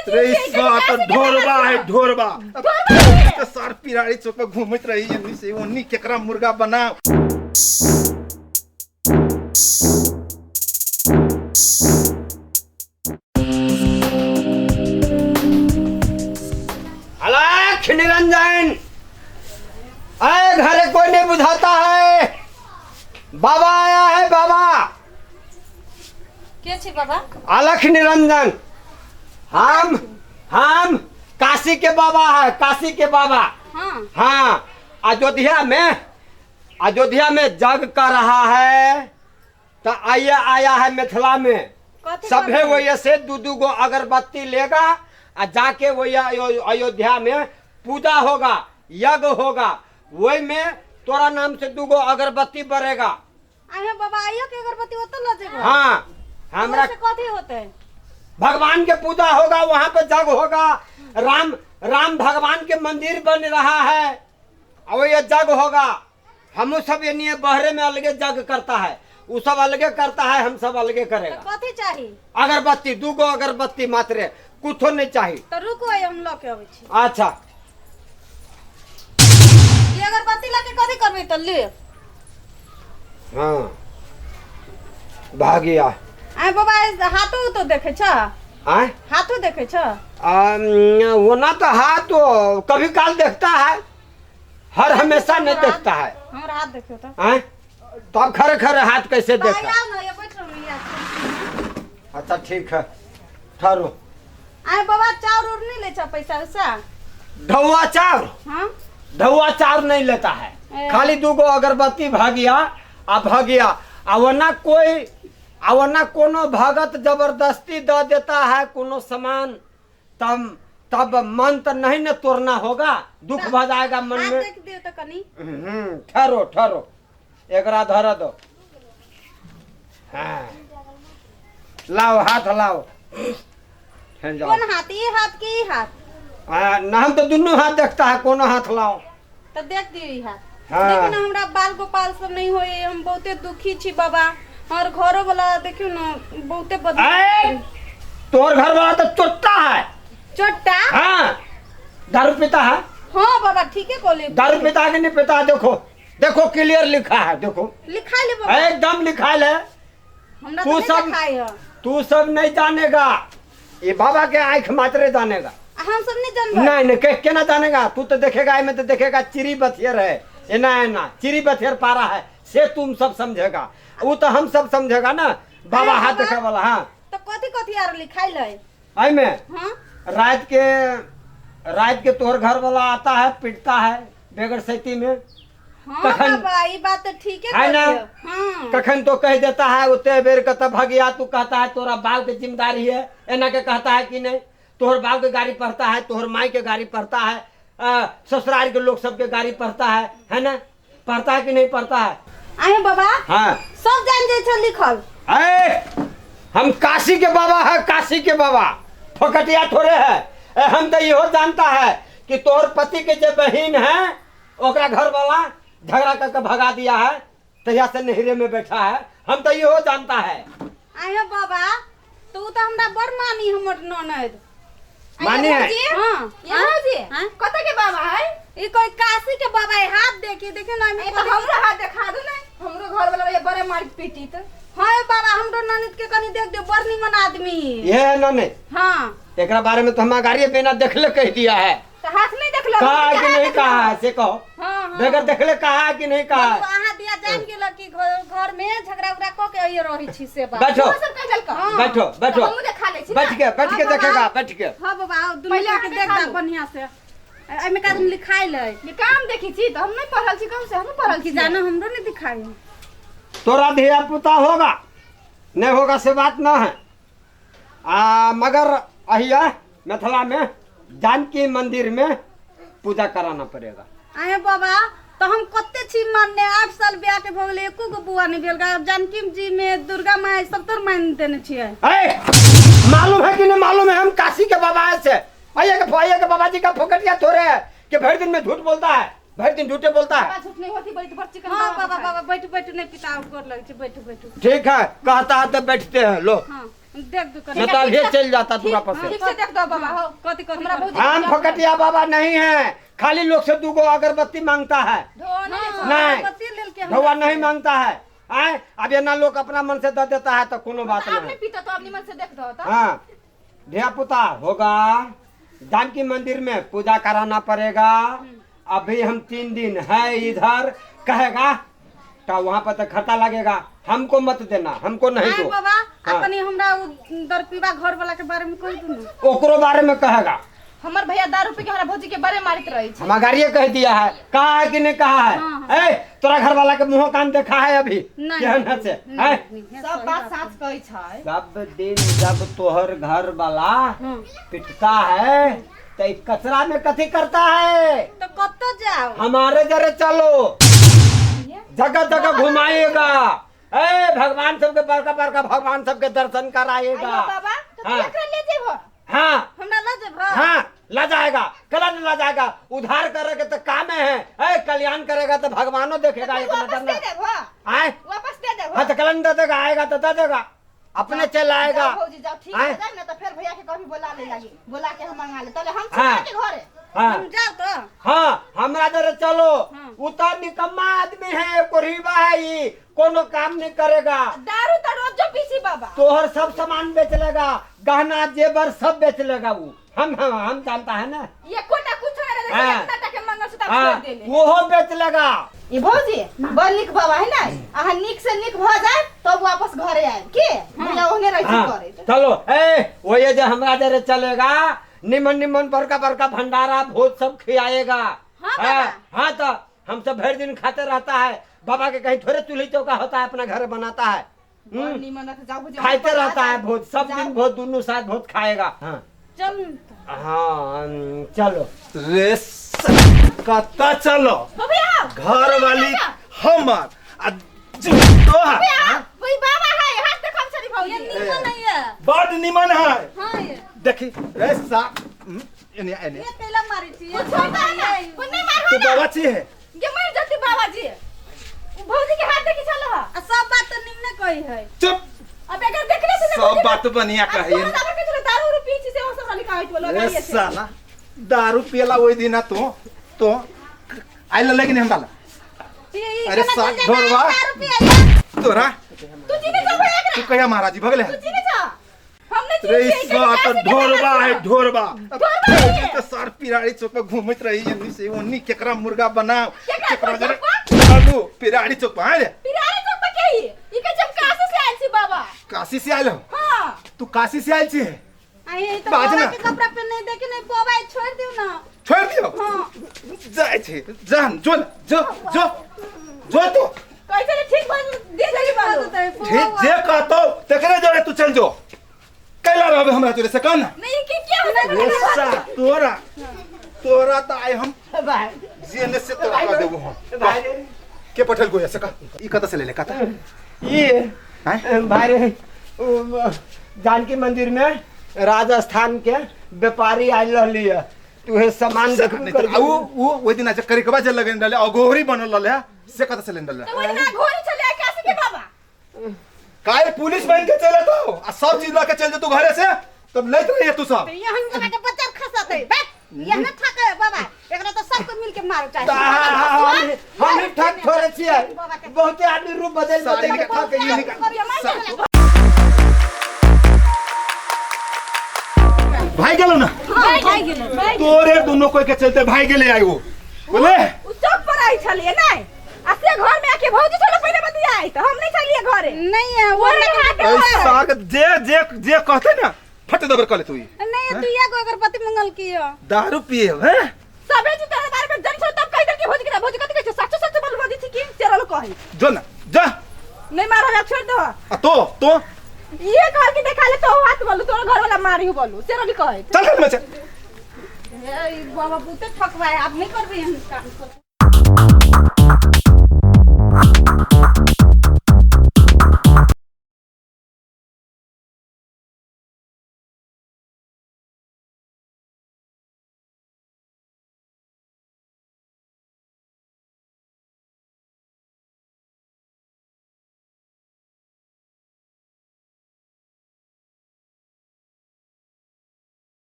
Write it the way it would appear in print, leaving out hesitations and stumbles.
रे साथ ढोरबा है ढोरबा के सार पिराड़ी चौक घूमत रही एनी से ओनी केकरा मुर्गा बना अलख निरंजन आए घरे कोई नहीं बुझाता है। बाबा आया है बाबा। के छी बाबा? अलख निरंजन हम काशी के बाबा है, काशी के बाबा। हाँ हाँ अयोध्या में जग कर रहा है तो आया है मिथिला में। सभे वही से दू गो अगरबत्ती लेगा और जाके वही अयोध्या में पूजा होगा, यज्ञ होगा, वही में तोरा नाम से 2 गो अगरबत्ती बढ़ेगा। आया बाबा आइयो के अगरबत्ती होतल लजेगा। हाँ हमरा कथी होते है? भगवान के पूजा होगा, वहाँ पे जग होगा। राम भगवान के मंदिर बन रहा है और ये जग होगा। हम सब ये नहीं बहरे में अलगे जग करता है, वो सब अलगे करता है, हम सब अलगे करेगा। तो कथी चाहिए? अगरबत्ती 2 गो अगरबत्ती मात्र, कुछ नहीं चाहिए। तो रुको हम लोग के आबै छी। अच्छा ये अगरबत्ती लाके कथी करबे त ले? हाँ भागिया। आय बाबा हाथो तो देखे छ? आय हाथो देखे छ? वो ना तो हाथ तो कभी काल देखता है, हर हमेशा नहीं देखता है। हमरा हाथ देखियो तो। आय तो अब खरे हाथ कैसे देखा? आया ना ये बैठ रहू या। अच्छा ठीक है ठहरो। आय बाबा चाउर और नहीं ले छ पैसा वैसा? ढौआ चाउर? हां ढौआ चाउर नहीं लेता है, खाली 2 गो अगरबत्ती भागिया आ वरना कोनो भगत जबरदस्ती दे देता है कोनो सामान, तब मन तो नहीं न तोड़ना होगा, दुख भा जाएगा मन में। देख दियो तो कनी। ठहरो एकरा धर दो। हाँ लाओ हाथ लाओ। कौन हाथ? ये हाथ की ये हाथ? हम तो दोनों हाथ देखता है, कोनो हाथ लाओ तो देख दियो ये हाथ। हाँ। देखो ना हमरा बाल गोपाल सब नहीं होए, हम बहुते दुखी छी बाबा। और घरो वाला देखियो ना बहुते बदमाश। तोर घर वाला तो चोट्टा है। चोट्टा? हाँ दारू पीता है। हाँ बाबा ठीक है बोले। दारू पीता है कि नहीं पीता? देखो क्लियर लिखा है, देखो लिखा ले बाबा। एकदम लिखा है। हमरा तू तो सब- नहीं लिखाई है। तू सब नहीं जानेगा, ये बाबा के आँख मात्रे जानेगा। हम सब नहीं जानबे। नहीं केना जानेगा? तू तो देखेगा में तो देखेगा चिरी बथियर है, एना चिरी बथियर पारा है, से तुम सब समझेगा, वो तो हम सब समझेगा ना। बाबा हाथ देखा वाला। हाँ तो कथी यार लिखाई ले? आई में हाँ रात के तोहर घर वाला आता है, पीटता है बेगर सैती में। हाँ कखन- बाबा ये बात तो ठीक है ना? हाँ कखन तो कह देता है उतने बेर का तब भगिया, तू कहता है तोरा बाल के जिम्मेदारी है, एना के कहता है कि नहीं तोहर बाल के गाड़ी पढ़ता है, तोहर माई के गाड़ी पढ़ता है, ससुराल के लोग सबके गाड़ी पढ़ता है ना? पढ़ता है कि नहीं पढ़ता है? आए बाबा हाँ सब जान जाए छ लिखल। हम काशी के बाबा है, काशी के बाबा फोकटिया थोड़े है। हम तो इहो जानता है कि तोहर पति के जो बहन है ओकरा घर वाला झगड़ा करके भगा दिया है, तहिया से नहरे में बैठा है। हम तो इहो जानता है। आए बाबा तू तो हमरा बड़ मानी हमर ननद। मानी है? हाँ यहाँ जी हाँ? कत के बाबा है? ई कोई काशी के बाबा है, हाथ देखिए ना ए तो हमरो हाथ दिखा दो ना, हमरो घर वाला ये बड़े मार पीटी तो। हाँ बाबा हमरो ननद के कनी देख दे, बड़ निमन आदमी। ये है ना ने हाँ एकरा बारे में तो हम गाड़ी बिना देखले कह दिया है। तो हाथ नहीं देखलो? कहा है कि नहीं कहा है से कहो। हाँ हाँ बगैर देखले कहा है कि नहीं कहा है? वहाँ दिया जान गेल कि घर में झगड़ा उगड़ा क के आइए रही छी से बात। बैठो वो सब कह का? हाँ। बैठो हम देखा ले छी। बैठ के हाँ, बाबा। देखेगा बैठ के। हाँ बाबा दुनू पहिले के आके देख देखा दा लो। बढ़िया से। एमे का तुम लिखाई ले ये काम देखी छी तो हम नहीं पढ़ल छी, कम से हम पढ़ल कि छी। जानो हमरो नहीं दिखाई। तोरा धिया पुता होगा नहीं होगा से बात ना है। मगर अहिया मिथिला में जानकी मंदिर में पूजा कराना पड़ेगा। आए बाबा तो हम कते छी मानने 8 साल ब्याह के भ गेले, एको गो बुआ नहीं भेल गा। जानकी जी में दुर्गा माई 70 मान देने छिए। मालूम है कि नहीं मालूम है? हम काशी के बाबा से भैया के बाबा जी का फोकटिया थोड़े है कि भर दिन में झूठ बोलता है, भर दिन झूठे बोलता है। बाबा झूठ नहीं होती, बड़ी बच्ची का हाँ बाबा बाबा बैठो बैठो नहीं पिता कर लगे छी, बैठो बैठो। ठीक है कहता है तो बैठते हैं लो। हाँ देख दुकान मैं तो अभी चल जाता तू वापस से। ठीक से देख दो बाबा हो कथी कथी हमरा भौजी हम फकटिया बाबा नहीं है, खाली लोग से 2 अगरबत्ती मांगता है, नहीं भगवान नहीं मांगता है। आए अब ये ना लोग अपना मन से दे देता है तो कोनो बात आपने नहीं। पीता तो अपनी मन से देख दो तो हाँ धिया पुता होगा, जानकी मंदिर में पूजा कराना पड़ेगा। अभी हम 3 दिन है इधर, कहेगा तो वहाँ पर तो खर्चा लगेगा, हमको मत देना, हमको नहीं दो। बाबा हाँ। अपनी हमरा दरपीवा घर वाला के बारे में कह दूं ओकरो बारे में कहेगा। हमर भैया दारू पी के हमरा भौजी के बारे मारित रही छै। हमारा गाड़िए कह दिया है, कहा है कि नहीं कहा है? हाँ। ए तोरा घर वाला के मुंह कान देखा है अभी केहन से? हैं? सब बात साच कहै छै। सब दिन जब तोहर घर वाला पिटता है तो ई कचरा में कथी करता है? तो कत्तो जाओ हमारे जरे चलो, जगह जगह घुमाएगा। ए भगवान सबके बड़का बड़का भगवान सबके दर्शन कराएगा। आयो बाबा तो हाँ। तू एकरा ले जेबो। हाँ हमरा ला जेबो हाँ ला जाएगा, कलन ला जाएगा। उधार करेगा तो काम है, कल्याण करेगा तो भगवानो देखेगा। एक वापस नजर दे ना देबो। आए वापस दे देबो। हाँ तो कलन दे देगा, आएगा तो दे देगा, अपने चल आएगा। जाओ भौजी जाओ, ठीक आए? हो जाए ना तो फिर भैया के कभी बुला ले लागी, बुला के हम मंगा ले। तले हम हाँ। चल के घरे हाँ हम जाओ तो हाँ हमरा जरा चलो। हाँ। उतर निकम्मा आदमी है, कोरीबा है ये, कोनो काम नहीं करेगा। दारू तो रोज जो पीसी बाबा। तोहर सब सामान बेच लेगा, गहना जेवर सब बेच लेगा वो। हम जानता है ना। ये कोटा कुछ नहीं रहे, हाँ। इतना के मंगलसूत्र हाँ फोड़ देले। वो बेच लेगा। ये भौजी बड़ निक बाबा है ना, अहाँ निक से निक भ जाए तो वापस घरे आए के भैया ओहने रही हाँ करे। चलो वो ये जो हमरा जरे चलेगा, निमन निमन बड़का बड़का भंडारा भोज सब खिलाएगा। हाँ, हाँ तो हम सब भर दिन खाते रहता है। बाबा के कहीं थोड़े चूल्ही चौका होता है, अपना घर बनाता है। निमन रख जाओ भौजी। खाते रहता है भोज, सब दिन भोज, दोनों साथ भोज खाएगा। हाँ चल हाँ चलो। रे कत्ता चलो, भैया घर वाली हमर आ जूतो है। वही बाबा है, हाथ से कम सरी ये भौजी। निमन नहीं है बड़ निमन है। हां ये देखी रे सा एने एने ये तेला मारी थी कुछ होता है ना, कुछ नहीं मार तू होता। बाबा छी है। ये मर जाती बाबा जी। भौजी के हाथ देखी चलो। सब बात तो निमने कही है चुप, अब अगर देखले से सब बात बढ़िया कहिए। दारू पीछे से वो सब लिखा है तो लगा रे साला दारू पियला ओई दिन तो आइल लेकिन हम वाला अरे साग ढोरवा तोरा तू जीने जा भैया तू कहिया महाराज जी भगले तू जीने जा। हमने रे चीज साग ढोरवा है ढोरवा। ढोरवा है। तो सर पिराड़ी चौक पे घूमत रही जन्नी से ओन्नी केकरा मुर्गा बनाओ केकरा जरे चौक चालू पिराड़ी चौक पे आए पिरारी चौक पे के ही ई के जब काशी से आइल छी बाबा। काशी से आइल हो? हां तू काशी से आइल छी? आई तो बाज बाबा ना। के कपड़ा पहने देखे नहीं बाबा छोड़ दियो ना छोड़ दियो। हां जाए छी जान जो जो जो जो तो कैसे ले ठीक बात दे देगी बाबू। ठीक जे कहतो तकरे जरे तू चल जो। कैला रहबे हमरा तोरे से कहना। नहीं कि क्या होता है ऐसा तोरा तो आए हम भाई जेने से तोरा कर देबो हम। भाई के पठल गो ऐसे का ई कत से ले ले कत ये हैं भाई जानकी मंदिर में राजस्थान के व्यापारी आयल रहली है, तू हे सामान देख नहीं तो वो ओइ दिन आज करे के बाद लगन डाले अगोरी बनल रहले से कत से ले डाले तो वही ना घोड़ी चले आए काशी के बाबा। काहे पुलिस बन के चले तो आ सब चीज ला के चल जे तू घरे से तब लेत रही तू सब। ये हम के बच्चा खसत है बैठ ये ना थके बाबा एकरा तो सबको मिल के मारो चाहिए। हम ही ठग छोड़े छिए, बहुते आदमी रूप बदल बदल के ठग के ये निकाल। भाई गेलो ना भाई गेले तोरे दोनों कोई के चलते भाई गेले आई वो बोले उस चौक पर आई छलिए नहीं असले घर में आके भौजी चलो पहले बतिया आई तो हम नहीं चलिए घरे। नहीं है वो ऐसा जे जे जे कहते ना फट दबर कर ले तू नहीं दुइया को अगरबत्ती मंगल कियो दारू पिए हैं सबे जी तेरे बारे में जन छो तब कह दे कि भौजी के भौजी कथि कहै सच सच बोल भौजी थी कि तेरा लो कहि जो ना जा नहीं मारो रे छोड़ दो। आ तो ये कह के देखा ले तो हाथ बोलू तोर घर वाला मारी हो बोलू तेरा ली कहे। चल चल मचा बाबा पुते ठकवाए आप नहीं करबे हम काम